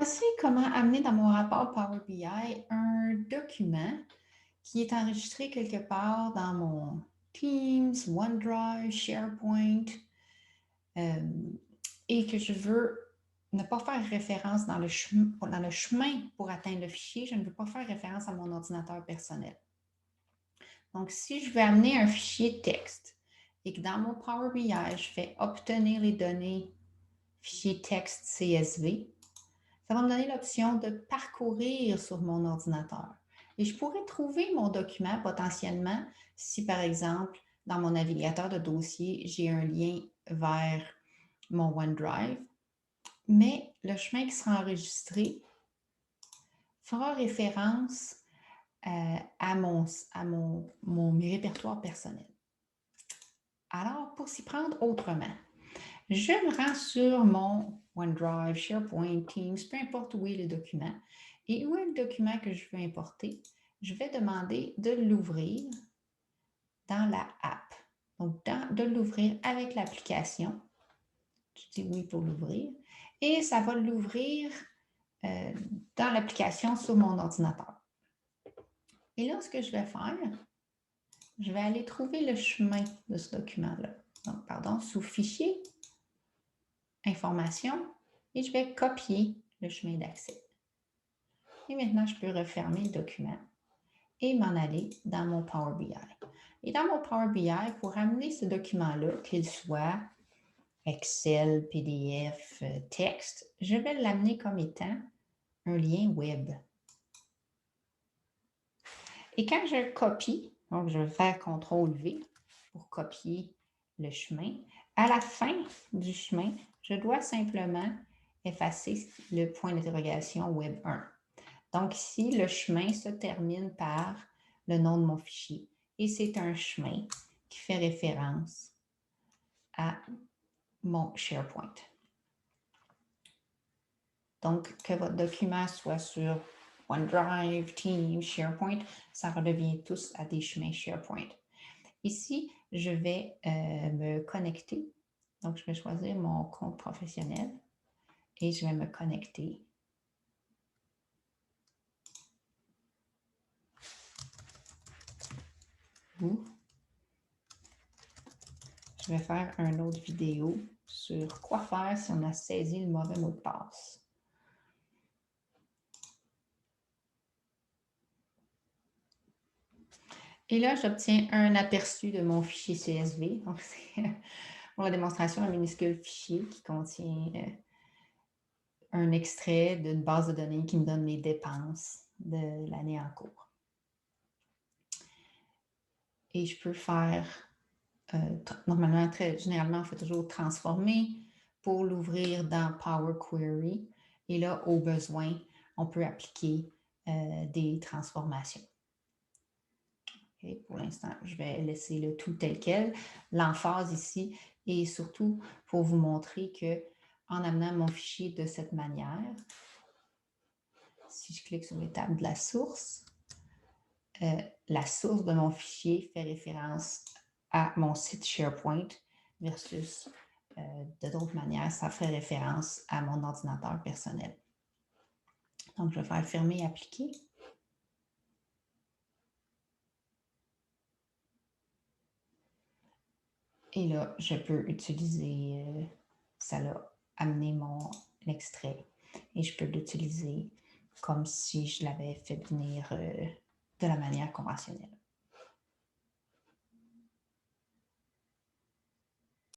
Voici comment amener dans mon rapport Power BI un document qui est enregistré quelque part dans mon Teams, OneDrive, SharePoint, euh, et que je veux ne pas faire référence dans dans le chemin pour atteindre le fichier. Je ne veux pas faire référence à mon ordinateur personnel. Donc, si je veux amener un fichier texte et que dans mon Power BI, je fais obtenir les données fichier texte CSV, ça va me donner l'option de parcourir sur mon ordinateur. Et je pourrais trouver mon document potentiellement si, par exemple, dans mon navigateur de dossier, j'ai un lien vers mon OneDrive, mais le chemin qui sera enregistré fera référence à mon répertoire personnel. Alors, pour s'y prendre autrement, je me rends sur mon OneDrive, SharePoint, Teams, peu importe où est le document. Et où est le document que je veux importer? Je vais demander de l'ouvrir dans la app. Donc, de l'ouvrir avec l'application. Je dis oui pour l'ouvrir. Et ça va l'ouvrir dans l'application sur mon ordinateur. Et là, ce que je vais faire, je vais aller trouver le chemin de ce document-là. Donc, pardon, sous Fichier, Information, et je vais copier le chemin d'accès. Et maintenant, je peux refermer le document et m'en aller dans mon Power BI. Et dans mon Power BI, pour amener ce document-là, qu'il soit Excel, PDF, texte, je vais l'amener comme étant un lien web. Et quand je copie, donc je vais faire CTRL-V pour copier le chemin, à la fin du chemin, je dois simplement effacer le point d'interrogation Web 1. Donc ici, le chemin se termine par le nom de mon fichier et c'est un chemin qui fait référence à mon SharePoint. Donc, que votre document soit sur OneDrive, Teams, SharePoint, ça redevient tous à des chemins SharePoint. Ici, je vais me connecter. Donc, je vais choisir mon compte professionnel et je vais me connecter. Je vais faire une autre vidéo sur quoi faire si on a saisi le mauvais mot de passe. Et là, j'obtiens un aperçu de mon fichier CSV. Donc, c'est pour la démonstration un minuscule fichier qui contient un extrait d'une base de données qui me donne les dépenses de l'année en cours. Et je peux faire, normalement, généralement, on fait toujours transformer pour l'ouvrir dans Power Query. Et là, au besoin, on peut appliquer des transformations. Okay, pour l'instant, je vais laisser le tout tel quel. L'emphase ici est surtout pour vous montrer que en amenant mon fichier de cette manière, si je clique sur l'étape de la source de mon fichier fait référence à mon site SharePoint versus de d'autres manières, ça fait référence à mon ordinateur personnel. Donc, je vais faire fermer et appliquer. Et là, je peux utiliser, ça l'a amené mon extrait et je peux l'utiliser comme si je l'avais fait venir de la manière conventionnelle.